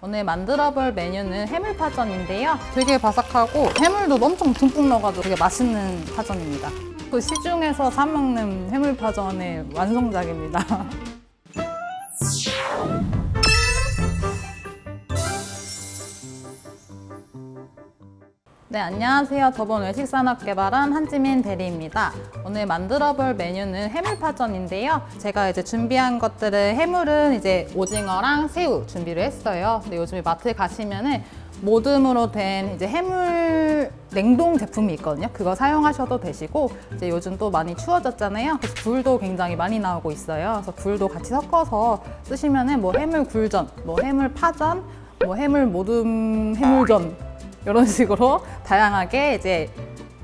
오늘 만들어볼 메뉴는 해물파전인데요. 되게 바삭하고 해물도 엄청 듬뿍 넣어가지고 되게 맛있는 파전입니다. 그 시중에서 사 먹는 해물파전의 완성작입니다. 네, 안녕하세요. 저번 외식산업 개발한 한지민 대리입니다. 오늘 만들어볼 메뉴는 해물파전인데요. 제가 이제 준비한 것들은 해물은 이제 오징어랑 새우 준비를 했어요. 근데 요즘에 마트에 가시면은 모듬으로 된 이제 해물 냉동 제품이 있거든요. 그거 사용하셔도 되시고, 이제 요즘 또 많이 추워졌잖아요. 그래서 굴도 굉장히 많이 나오고 있어요. 그래서 굴도 같이 섞어서 쓰시면은 뭐 해물 굴전, 뭐 해물 파전, 뭐 해물 모듬 해물전 이런 식으로 다양하게 이제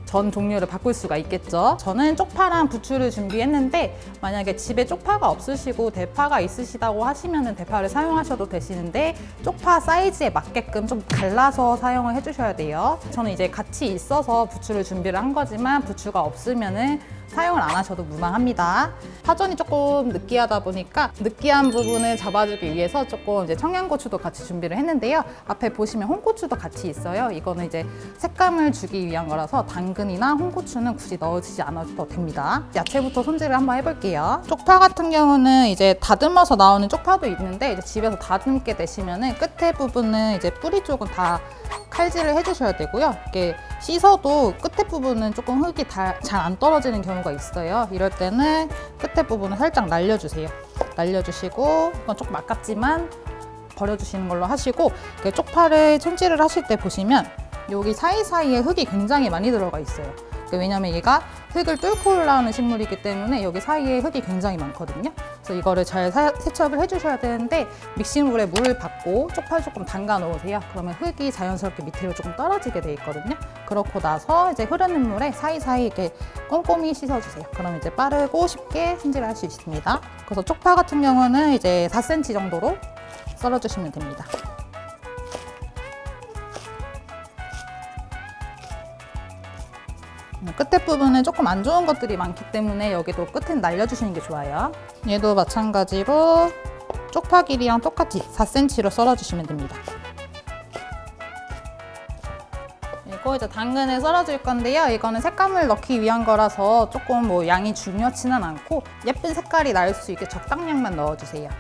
전 종류를 바꿀 수가 있겠죠. 저는 쪽파랑 부추를 준비했는데 만약에 집에 쪽파가 없으시고 대파가 있으시다고 하시면 대파를 사용하셔도 되시는데 쪽파 사이즈에 맞게끔 좀 갈라서 사용을 해주셔야 돼요. 저는 이제 같이 있어서 부추를 준비를 한 거지만 부추가 없으면은 사용을 안 하셔도 무방합니다. 파전이 조금 느끼하다 보니까 느끼한 부분을 잡아주기 위해서 조금 이제 청양고추도 같이 준비를 했는데요. 앞에 보시면 홍고추도 같이 있어요. 이거는 이제 색감을 주기 위한 거라서 당근이나 홍고추는 굳이 넣으시지 않아도 됩니다. 야채부터 손질을 한번 해볼게요. 쪽파 같은 경우는 이제 다듬어서 나오는 쪽파도 있는데 이제 집에서 다듬게 되시면은 끝에 부분은 이제 뿌리 쪽은 다 칼질을 해주셔야 되고요. 이렇게 씻어도 끝에 부분은 조금 흙이 잘 안 떨어지는 경우가 있어요. 이럴 때는 끝에 부분을 살짝 날려주세요. 날려주시고 이건 조금 아깝지만 버려주시는 걸로 하시고 쪽파를 손질을 하실 때 보시면 여기 사이사이에 흙이 굉장히 많이 들어가 있어요. 왜냐면 얘가 흙을 뚫고 올라오는 식물이기 때문에 여기 사이에 흙이 굉장히 많거든요. 그래서 이거를 잘 세척을 해주셔야 되는데 믹싱볼에 물을 받고 쪽파를 조금 담가 놓으세요. 그러면 흙이 자연스럽게 밑으로 조금 떨어지게 돼 있거든요. 그렇고 나서 이제 흐르는 물에 사이사이 이렇게 꼼꼼히 씻어주세요. 그러면 이제 빠르고 쉽게 손질을 할 수 있습니다. 그래서 쪽파 같은 경우는 이제 4cm 정도로 썰어주시면 됩니다. 끝에 부분은 조금 안 좋은 것들이 많기 때문에 여기도 끝은 날려주시는 게 좋아요. 얘도 마찬가지로 쪽파 길이랑 똑같이 4cm로 썰어주시면 됩니다. 그리고 이제 당근을 썰어줄 건데요. 이거는 색감을 넣기 위한 거라서 조금 뭐 양이 중요치는 않고 예쁜 색깔이 날 수 있게 적당량만 넣어주세요.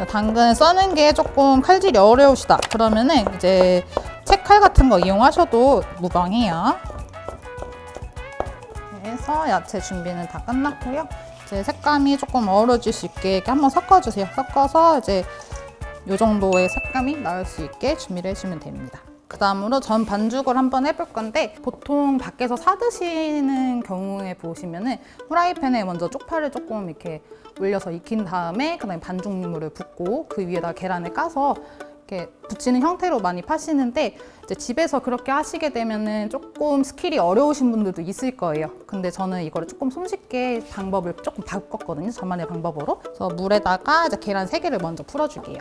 당근 써는 게 조금 칼질이 어려우시다 그러면은 이제 채칼 같은 거 이용하셔도 무방해요. 그래서 야채 준비는 다 끝났고요. 이제 색감이 조금 어우러질 수 있게 이렇게 한번 섞어주세요. 섞어서 이제 이 정도의 색감이 나올 수 있게 준비를 해주면 됩니다. 그 다음으로 전 반죽을 한번 해볼 건데 보통 밖에서 사 드시는 경우에 보시면은 후라이팬에 먼저 쪽파를 조금 이렇게 올려서 익힌 다음에 그다음에 반죽물을 붓고 그 위에다 계란을 까서 이렇게 붙이는 형태로 많이 파시는데 이제 집에서 그렇게 하시게 되면은 조금 스킬이 어려우신 분들도 있을 거예요. 근데 저는 이거를 조금 손쉽게 방법을 조금 바꿨거든요. 저만의 방법으로. 그래서 물에다가 이제 계란 3개를 먼저 풀어줄게요.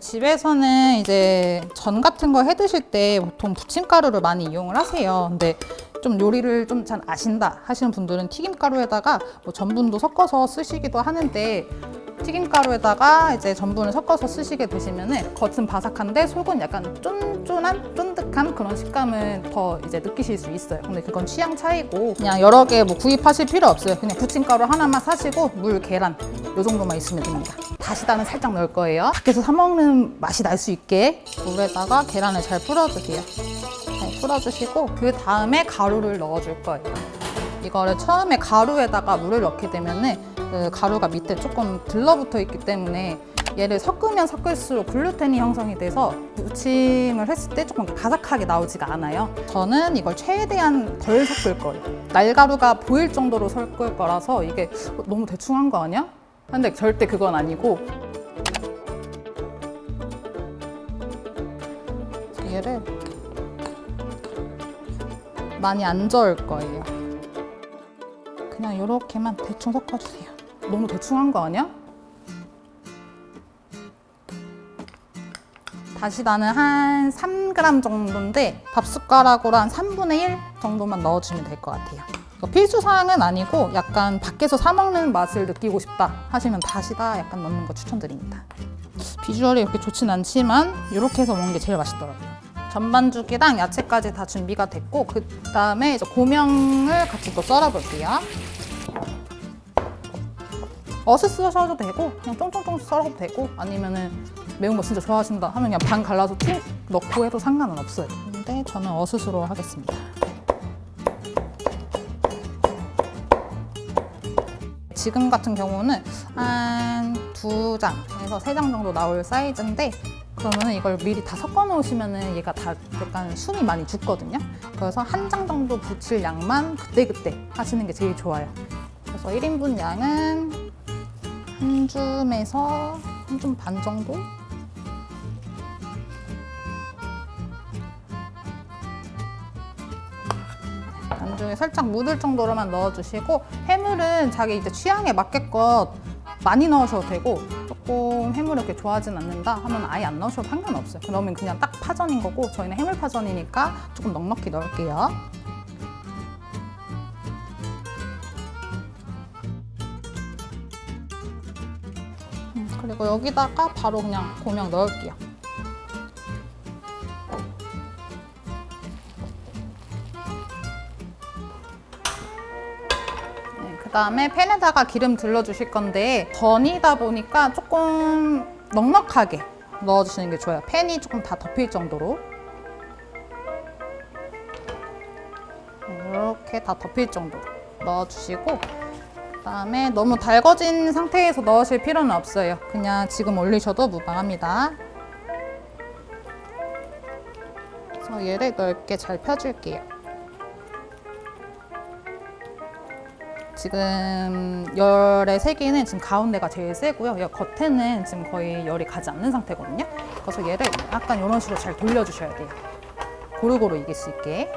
집에서는 이제 전 같은 거 해 드실 때 보통 부침가루를 많이 이용을 하세요. 근데 좀 요리를 좀 잘 아신다 하시는 분들은 튀김가루에다가 뭐 전분도 섞어서 쓰시기도 하는데 튀김가루에다가 이제 전분을 섞어서 쓰시게 되시면은 겉은 바삭한데 속은 약간 쫀쫀한 쫀득한 그런 식감을 더 이제 느끼실 수 있어요. 근데 그건 취향 차이고 그냥 여러 개 뭐 구입하실 필요 없어요. 그냥 부침가루 하나만 사시고 물, 계란 요 정도만 있으면 됩니다. 다시다는 살짝 넣을 거예요. 밖에서 사 먹는 맛이 날 수 있게 물에다가 계란을 잘 풀어주세요. 잘 풀어주시고 그 다음에 가루를 넣어줄 거예요. 이거를 처음에 가루에다가 물을 넣게 되면은 그 가루가 밑에 조금 들러붙어 있기 때문에 얘를 섞으면 섞을수록 글루텐이 형성이 돼서 무침을 했을 때 조금 바삭하게 나오지가 않아요. 저는 이걸 최대한 덜 섞을 거예요. 날가루가 보일 정도로 섞을 거라서 이게 너무 대충 한 거 아니야? 근데 절대 그건 아니고 얘를 많이 안 저을 거예요. 그냥 이렇게만 대충 섞어주세요. 너무 대충 한 거 아니야? 다시다는 한 3g 정도인데 밥숟가락으로 한 3분의 1 정도만 넣어주면 될 것 같아요. 이거 필수사항은 아니고 약간 밖에서 사 먹는 맛을 느끼고 싶다 하시면 다시다 약간 넣는 거 추천드립니다. 비주얼이 이렇게 좋진 않지만 이렇게 해서 먹는 게 제일 맛있더라고요. 전반죽이랑 야채까지 다 준비가 됐고 그 다음에 이제 고명을 같이 또 썰어 볼게요. 어슷 쓰셔도 되고 그냥 쫑쫑쫑 썰어도 되고 아니면은 매운 거 진짜 좋아하신다 하면 그냥 반 갈라서 툭 넣고 해도 상관은 없어요. 근데 저는 어슷으로 하겠습니다. 지금 같은 경우는 한 2장에서 3장 정도 나올 사이즈인데 그러면 이걸 미리 다 섞어 놓으시면 얘가 다 약간 숨이 많이 죽거든요. 그래서 한 장 정도 부칠 양만 그때그때 하시는 게 제일 좋아요. 그래서 1인분 양은 한 줌에서 한 줌 반 정도? 안쪽에 살짝 묻을 정도로만 넣어주시고 해물은 자기 이제 취향에 맞게껏 많이 넣으셔도 되고 조금 해물을 이렇게 좋아하진 않는다 하면 아예 안 넣으셔도 상관없어요. 그러면 그냥 딱 파전인 거고 저희는 해물 파전이니까 조금 넉넉히 넣을게요. 그리고 여기다가 바로 그냥 고명 넣을게요. 그 다음에 팬에다가 기름 둘러주실 건데 전이다 보니까 조금 넉넉하게 넣어주시는 게 좋아요. 팬이 조금 다 덮일 정도로 이렇게 다 덮일 정도로 넣어주시고 그다음에 너무 달궈진 상태에서 넣으실 필요는 없어요. 그냥 지금 올리셔도 무방합니다. 그래서 얘를 넓게 잘 펴줄게요. 지금 열의 세기는 지금 가운데가 제일 세고요. 겉에는 지금 거의 열이 가지 않는 상태거든요. 그래서 얘를 약간 이런 식으로 잘 돌려주셔야 돼요. 고루고루 익을 수 있게.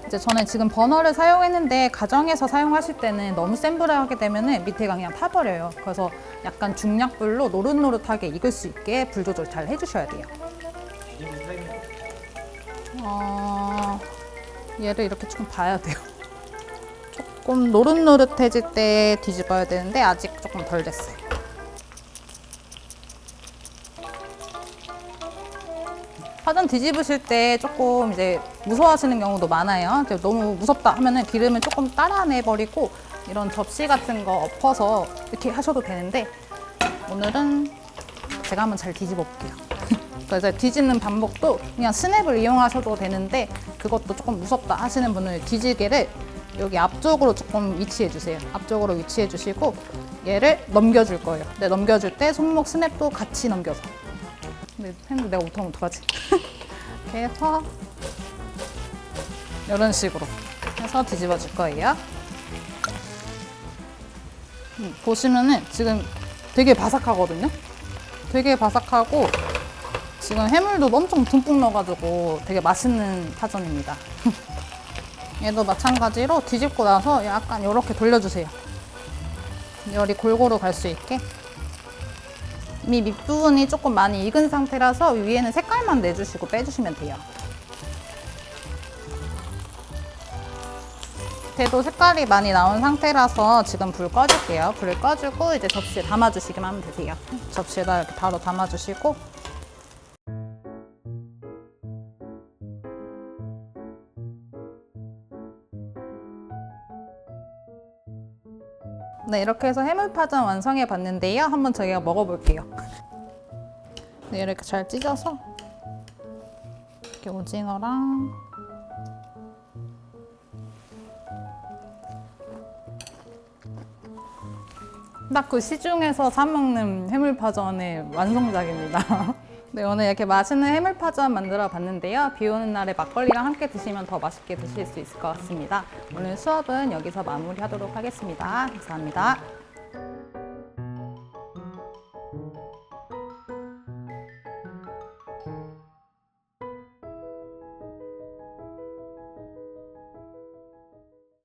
이제 저는 지금 버너를 사용했는데 가정에서 사용하실 때는 너무 센 불에 하게 되면 밑에가 그냥 타버려요. 그래서 약간 중약불로 노릇노릇하게 익을 수 있게 불 조절 잘 해주셔야 돼요. 얘를 이렇게 조금 봐야 돼요. 조금 노릇노릇해질 때 뒤집어야 되는데 아직 조금 덜 됐어요. 파전 뒤집으실 때 조금 이제 무서워하시는 경우도 많아요. 너무 무섭다 하면은 기름을 조금 따라내버리고 이런 접시 같은 거 엎어서 이렇게 하셔도 되는데 오늘은 제가 한번 잘 뒤집어 볼게요. 그래서 뒤집는 방법도 그냥 스냅을 이용하셔도 되는데 그것도 조금 무섭다 하시는 분은 뒤지개를 여기 앞쪽으로 조금 위치해 주세요. 앞쪽으로 위치해 주시고 얘를 넘겨줄 거예요. 근데 넘겨줄 때 손목 스냅도 같이 넘겨서. 근데 핸드 내가 못하면 어떡하지? 이렇게 해서 이런 식으로 해서 뒤집어 줄 거예요. 보시면은 지금 되게 바삭하거든요? 되게 바삭하고 지금 해물도 엄청 듬뿍 넣어가지고 되게 맛있는 파전입니다. 얘도 마찬가지로 뒤집고 나서 약간 이렇게 돌려주세요. 열이 골고루 갈 수 있게. 이미 밑부분이 조금 많이 익은 상태라서 위에는 색깔만 내주시고 빼주시면 돼요. 밑에도 색깔이 많이 나온 상태라서 지금 불 꺼줄게요. 불을 꺼주고 이제 접시에 담아주시기만 하면 되세요. 접시에다 이렇게 바로 담아주시고 네, 이렇게 해서 해물파전 완성해 봤는데요. 한번 저희가 먹어볼게요. 네, 이렇게 잘 찢어서 이렇게 오징어랑 딱 그 시중에서 사 먹는 해물파전의 완성작입니다. 네, 오늘 이렇게 맛있는 해물파전 만들어 봤는데요. 비 오는 날에 막걸리랑 함께 드시면 더 맛있게 드실 수 있을 것 같습니다. 오늘 수업은 여기서 마무리하도록 하겠습니다. 감사합니다.